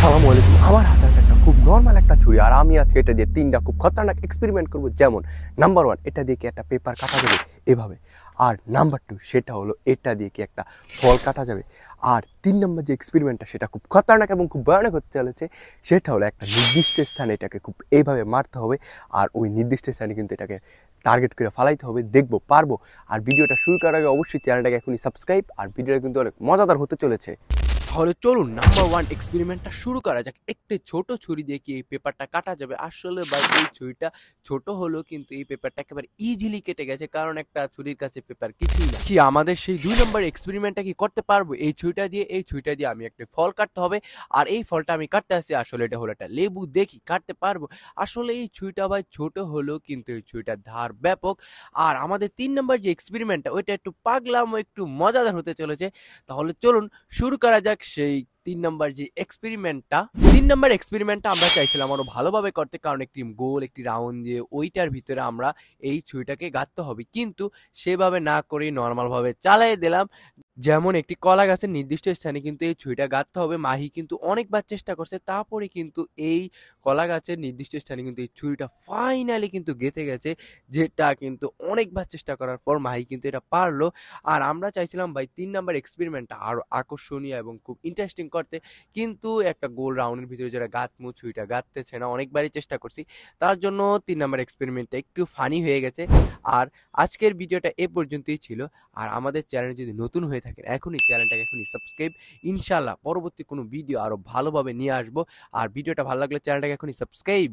আসসালামু আলাইকুম। আমার হাতে আছে একটা খুব নর্মাল একটা ছুরি, আর আমি আজকে এটা দিয়ে তিনটা খুব খতরনাক এক্সপেরিমেন্ট করব। যেমন নাম্বার ওয়ান, এটা দিয়ে কি একটা পেপার কাটা যাবে এভাবে। আর নাম্বার টু, সেটা হলো এটা দিয়ে কি একটা ফল কাটা যাবে। আর তিন নম্বর যে এক্সপেরিমেন্টটা, সেটা খুব খতরনাক এবং খুব ভয়ানক হতে চলেছে। সেটা হলো একটা নির্দিষ্ট স্থানে এটাকে খুব এইভাবে মারতে হবে, আর ওই নির্দিষ্ট স্থানে কিন্তু এটাকে টার্গেট করে ফালাইতে হবে। দেখবো পারবো। আর ভিডিওটা শুরু করার আগে অবশ্যই চ্যানেলটাকে এখনই সাবস্ক্রাইব। আর ভিডিওটা কিন্তু অনেক মজাদার হতে চলেছে। তাহলে চলুন নাম্বার ওয়ান এক্সপেরিমেন্টটা শুরু করা যাক। একটি ছোট ছুরি দিয়ে কি এই পেপারটা কাটা যাবে? আসলে ভাই এই ছুরিটা ছোট হলেও কিন্তু এই পেপারটা একেবারে ইজিলি কেটে গেছে, কারণ একটা ছুরির কাছে পেপার কিছুই না। কি আমাদের সেই দুই নম্বর এক্সপেরিমেন্টটা কি করতে পারবো এই ছুরিটা দিয়ে? এই ছুরিটা দিয়ে আমি একটা ফল কাটতে হবে, আর এই ফলটা আমি কাটতে আসছি, আসলে এটা হলো একটা লেবু। দেখি কাটতে পারবো। আসলে এই ছুরিটা ভাই ছোট হলেও কিন্তু এই ছুরিটার ধার ব্যাপক। আর আমাদের তিন নম্বর যে এক্সপেরিমেন্টটা, ওইটা একটু পাগলাম ও একটু মজাদার হতে চলেছে। তাহলে চলুন শুরু করা যাক সেই তিন নম্বর যে এক্সপেরিমেন্টটা। তিন নম্বর এক্সপেরিমেন্টটা আমরা চাইছিলাম আরো ভালোভাবে করতে, কারণ একটি গোল একটি রাউন্ড দিয়ে ওইটার ভিতরে আমরা এই ছুরিটাকে গাঁথতে হবে, কিন্তু সেভাবে না করে নর্মাল ভাবে চালাই দিলাম। যেমন একটি কলা গাছের নির্দিষ্ট স্থানে কিন্তু এই ছুরিটা গাঁথতে হবে। মাহি কিন্তু অনেকবার চেষ্টা করছে, তারপরে কিন্তু এই কলা গাছের নির্দিষ্ট স্থানে কিন্তু এই ছুরিটা ফাইনালি কিন্তু গেঁথে গেছে, যেটা কিন্তু অনেকবার চেষ্টা করার পর মাহি কিন্তু এটা পারলো। আর আমরা চাইছিলাম ভাই তিন নাম্বার এক্সপেরিমেন্টটা আরো আকর্ষণীয় এবং খুব ইন্টারেস্টিং করতে, কিন্তু একটা গোল রাউন্ডের ভিতরে যারা গাঁথমু ছুরিটা গাঁথতেছে না, অনেকবারই চেষ্টা করছি, তার জন্য তিন নাম্বার এক্সপেরিমেন্টটা একটু ফানি হয়ে গেছে। আর আজকের ভিডিওটা এ পর্যন্তই ছিল। আর আমাদের চ্যানেলে যদি নতুন হয়ে থাকেন, এখনই চ্যানেলটাকে এখনই সাবস্ক্রাইব। ইনশাল্লাহ পরবর্তী কোনো ভিডিও আরো ভালোভাবে নিয়ে আসবো। আর ভিডিওটা ভালো লাগলে চ্যানেলটাকে এখনই সাবস্ক্রাইব।